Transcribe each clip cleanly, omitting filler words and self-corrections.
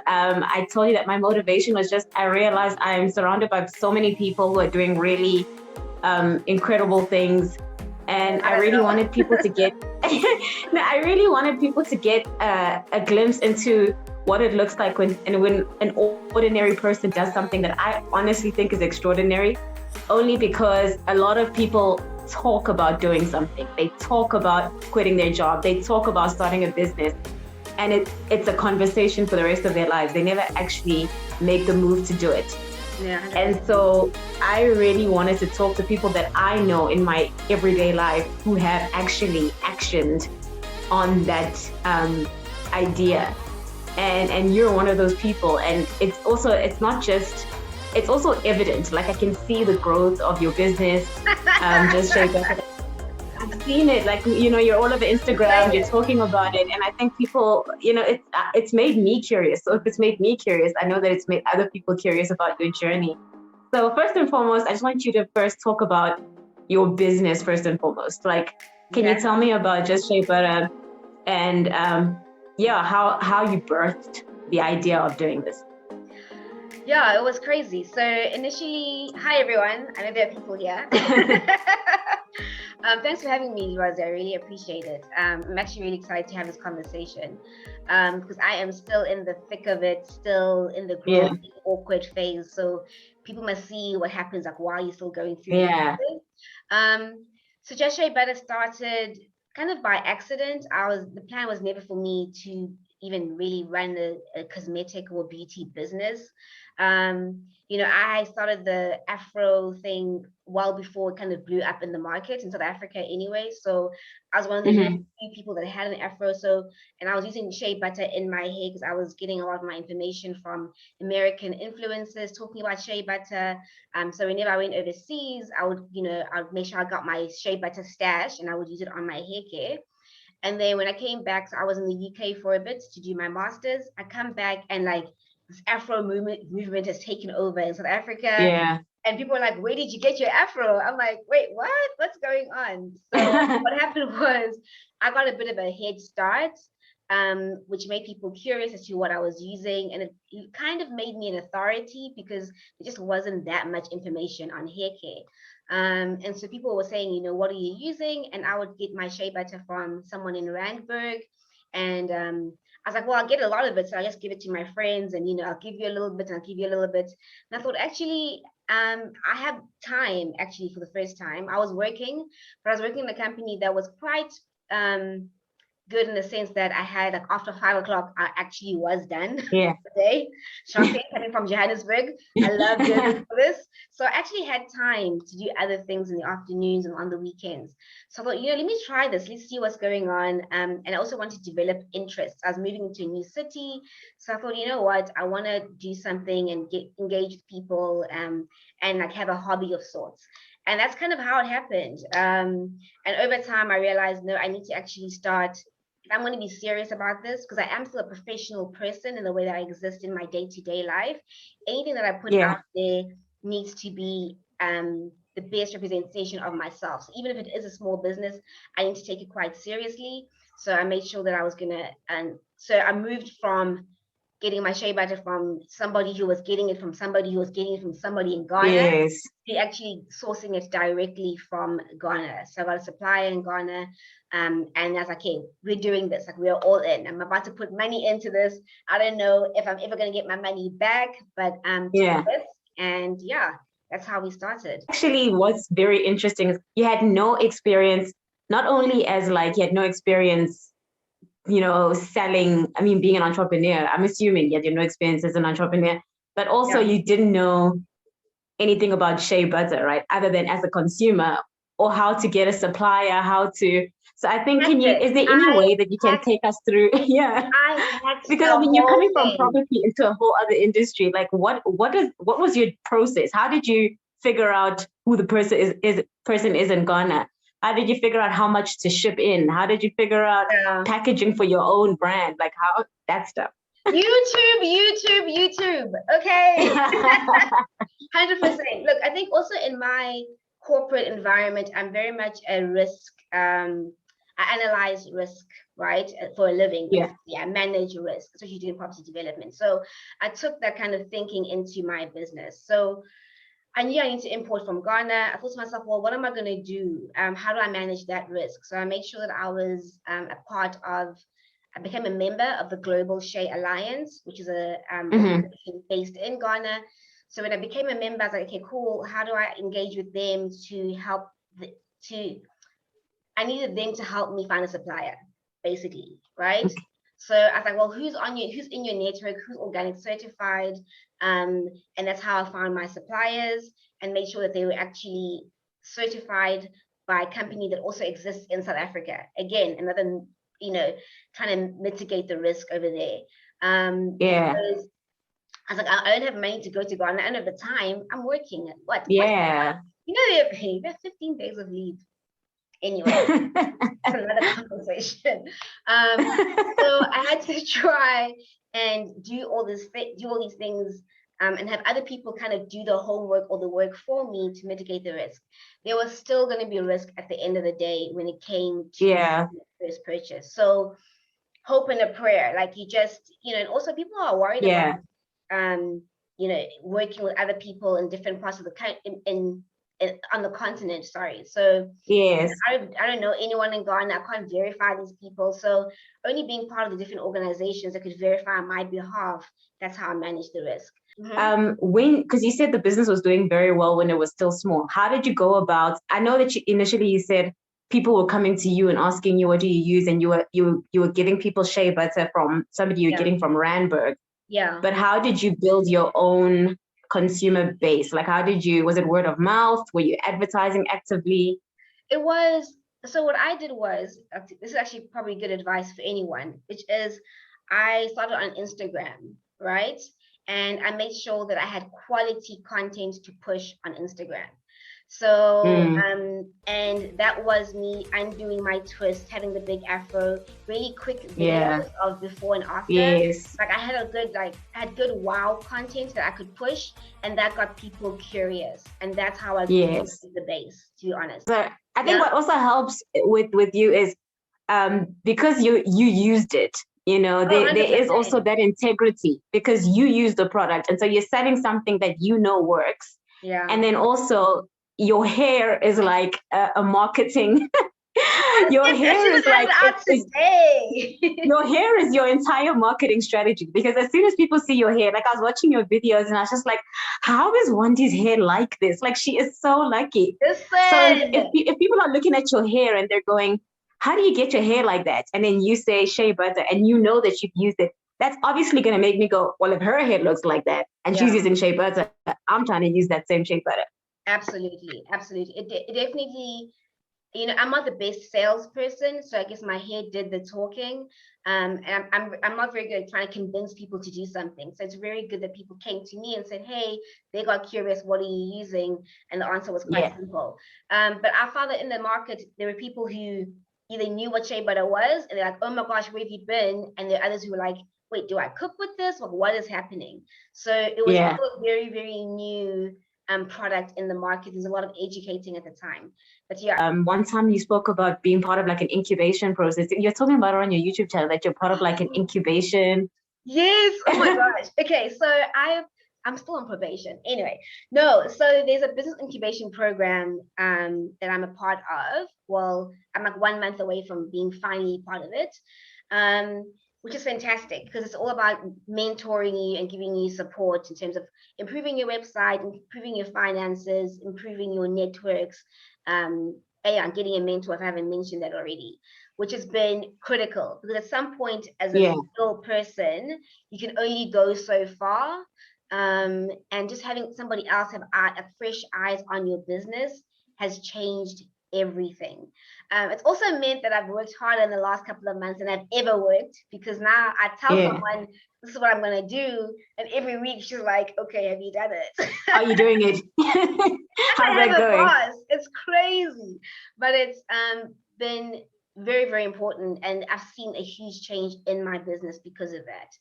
I told you that my motivation was just, I realized I'm surrounded by so many people who are doing really incredible things. And I really wanted people to get, no, I really wanted people to get a glimpse into what it looks like when an ordinary person does something that I honestly think is extraordinary, only because a lot of people talk about doing something. They talk about quitting their job. They talk about starting a business. And it's a conversation for the rest of their lives. They never actually make the move to do it. Yeah, 100%. And so I really wanted to talk to people that I know in my everyday life who have actually actioned on that idea. And you're one of those people. And it's also evident. Like, I can see the growth of your business. Just SheaButter. I've seen it, like, you're all over Instagram, you're talking about it. And I think people, it's made me curious. So if it's made me curious, I know that it's made other people curious about your journey. So first and foremost, I just want you to first talk about your business first and foremost. Like, can you tell me about Just SheaButter and how you birthed the idea of doing this? Yeah, it was crazy. So initially, hi everyone. I know there are people here. Thanks for having me, Lwazzz. I really appreciate it. I'm actually really excited to have this conversation because I am still in the thick of it, still in the growing, awkward phase. So people must see what happens, like, while you're still going through it. So Just SheaButter started kind of by accident. The plan was never for me to even really run a cosmetic or beauty business. I started the Afro thing well before it kind of blew up in the market in South Africa anyway. So I was one of the few people that had an Afro. And I was using SheaButter in my hair because I was getting a lot of my information from American influencers talking about SheaButter. So whenever I went overseas, I would make sure I got my SheaButter stash and I would use it on my hair care. And then when I came back, so I was in the UK for a bit to do my master's. I come back and like this Afro movement has taken over in South Africa. Yeah. And people are like, where did you get your Afro? I'm like, wait, what? What's going on? So what happened was I got a bit of a head start, which made people curious as to what I was using. And it kind of made me an authority because there just wasn't that much information on hair care. And so people were saying, what are you using? And I would get my SheaButter from someone in Randburg. And I was like, well, I'll get a lot of it. So I'll just give it to my friends and, I'll give you a little bit and I'll give you a little bit. And I thought, actually, I have time actually for the first time. I was working in a company that was quite good in the sense that I had, like, after 5 o'clock, I actually was done for the day. Shopping, coming from Johannesburg. I love doing this. So I actually had time to do other things in the afternoons and on the weekends. So I thought, let me try this. Let's see what's going on. And I also want to develop interests. I was moving into a new city. So I thought, what? I want to do something and get engaged with people and like have a hobby of sorts. And that's kind of how it happened. And over time, I realized, no, I need to actually start. I'm going to be serious about this because I am still a professional person in the way that I exist in my day-to-day life. Anything that I put out there needs to be the best representation of myself. So even if it is a small business, I need to take it quite seriously. So I made sure that I was going to, and so I moved from getting my SheaButter from somebody who was getting it from somebody who was getting it from somebody in Ghana to actually sourcing it directly from Ghana. So I got a supplier in Ghana, and I was like, okay, we're doing this. Like, we're all in. I'm about to put money into this. I don't know if I'm ever going to get my money back, but and that's how we started. Actually, what's very interesting is you had no experience, not only as like you had no experience selling, being an entrepreneur. I'm assuming you had no experience as an entrepreneur, but also you didn't know anything about SheaButter, right? Other than as a consumer or how to get a supplier, so I think, is there any way that you can take us through? Because you're coming from property into a whole other industry. Like, what was your process? How did you figure out who the person is in Ghana? How did you figure out how much to ship in? How did you figure out packaging for your own brand? Like, how that stuff? YouTube. Okay. 100%. Look, I think also in my corporate environment, I'm very much a risk. I'm I analyze risk, right, for a living. Yeah. Basically. I manage risk, especially doing property development. So I took that kind of thinking into my business. So I knew I need to import from Ghana. I thought to myself, well, what am I going to do? How do I manage that risk? So I made sure that I was I became a member of the Global Shea Alliance, which is a organization based in Ghana. So when I became a member, I was like, okay, cool. How do I engage with them to help? I needed them to help me find a supplier, basically, right? Okay. So I was like, well, who's in your network, who's organic certified? And that's how I found my suppliers and made sure that they were actually certified by a company that also exists in South Africa. Again, another, trying to mitigate the risk over there. Because I was like, I don't have money to go to Ghana, and at the time, I'm working at what? Yeah. We have 15 days of leave. Anyway, that's another conversation. So I had to try and do all these things, and have other people kind of do the homework or the work for me to mitigate the risk. There was still going to be a risk at the end of the day when it came to the first purchase. So hope and a prayer, like you just, and also people are worried about, working with other people in different parts of the country, on the continent, sorry. So yes, I don't know anyone in Ghana. I can't verify these people. So only being part of the different organizations that could verify on my behalf, that's how I manage the risk. Because you said the business was doing very well when it was still small, how did you go about? I know that initially you said people were coming to you and asking you, what do you use? And you were giving people shea butter from somebody you're getting from Randburg. Yeah. But how did you build your own consumer base? Like, was it word of mouth? Were you advertising actively? It was. So what I did was, this is actually probably good advice for anyone, which is I started on Instagram, right? And I made sure that I had quality content to push on Instagram. So, and that was me undoing my twist, having the big afro, really quick videos of before and after. Yes. Like I had good wow content that I could push, and that got people curious. And that's how I built the base, to be honest. So I think what also helps with you is because you used it, there is also that integrity because you use the product. And so you're selling something that works. Yeah. And then also your hair is like a marketing. Your hair is like your hair is your entire marketing strategy, because as soon as people see your hair, like I was watching your videos and I was just like, how is Wandi's hair like this? Like she is so lucky. Listen. So if people are looking at your hair and they're going, how do you get your hair like that? And then you say shea butter and you know that you've used it. That's obviously going to make me go, well, if her hair looks like that and she's using shea butter, I'm trying to use that same shea butter. Absolutely. It definitely, I'm not the best salesperson, so I guess my head did the talking. And I'm not very good at trying to convince people to do something. So it's very good that people came to me and said, hey, they got curious, what are you using? And the answer was quite simple. But I found that in the market, there were people who either knew what shea butter was, and they're like, oh my gosh, where have you been? And there are others who were like, wait, do I cook with this? Or what is happening? So it was still a very, very new product in the market. There's a lot of educating at the time. But one time you spoke about being part of like an incubation process. You're talking about it on your YouTube channel, that you're part of like an incubation. Yes. Oh my gosh. Okay, so I'm still on probation. Anyway, no. So there's a business incubation program that I'm a part of. Well, I'm like 1 month away from being finally part of it. Which is fantastic because it's all about mentoring you and giving you support in terms of improving your website, improving your finances, improving your networks. I'm getting a mentor, if I haven't mentioned that already, which has been critical because at some point as a single person, you can only go so far. And just having somebody else have fresh eyes on your business has changed everything. It's also meant that I've worked harder in the last couple of months than I've ever worked, because now I tell someone this is what I'm going to do, and every week she's like, okay, have you done it? Are you doing it? How's that going? It's crazy, but it's been very, very important, and I've seen a huge change in my business because of that.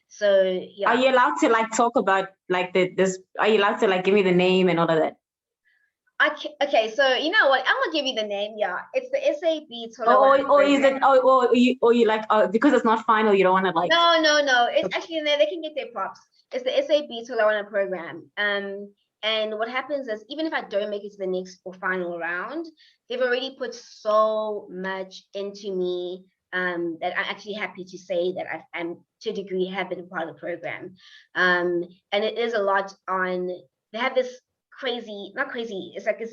So yeah. Are you allowed to like talk about like this? Are you allowed to like give me the name and all of that? Okay, so you know what? I'm gonna give you the name. Yeah, it's the SAB Or is it program. or you like because it's not final, you don't want to like No. It's actually they can get their props. It's the SAB program. And what happens is even if I don't make it to the next or final round, they've already put so much into me that I'm actually happy to say that I'm to a degree have been a part of the program. And it is a lot on. They have this crazy, not crazy. It's like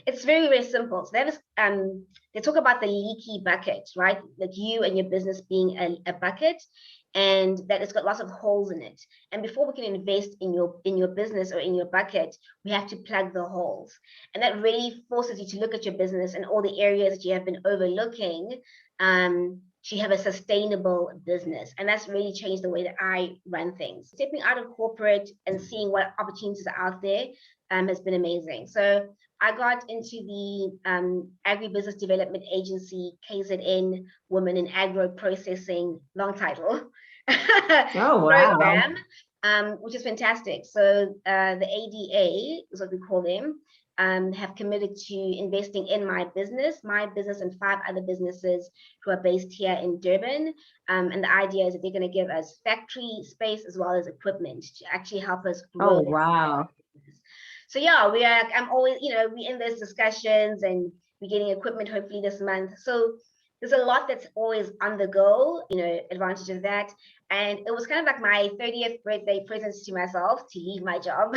it's very very simple. So they have this they talk about the leaky bucket, right? Like you and your business being a bucket, and that it's got lots of holes in it. And before we can invest in your business or in your bucket, we have to plug the holes. And that really forces you to look at your business and all the areas that you have been overlooking to have a sustainable business. And that's really changed the way that I run things. Stepping out of corporate and seeing what opportunities are out there has been amazing. So I got into the agribusiness development agency, KZN Women in Agro Processing, long title, oh wow. program, which is fantastic. So the ADA is what we call them, have committed to investing in my business and 5 other businesses who are based here in Durban. And the idea is that they're going to give us factory space as well as equipment to actually help us grow. Oh wow. So yeah, I'm always, we in those discussions and we're getting equipment hopefully this month. So there's a lot that's always on the go, advantage of that. And it was kind of like my 30th birthday present to myself to leave my job.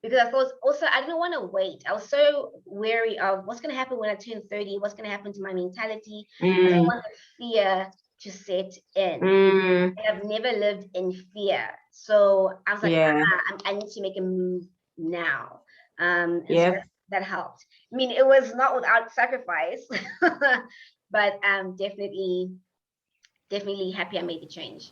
Because I thought also I didn't want to wait. I was so wary of what's going to happen when I turn 30, what's going to happen to my mentality. I didn't want the fear to set in. I've never lived in fear. So I was like, I need to make a move now. So that helped. I mean, it was not without sacrifice, but definitely happy I made the change.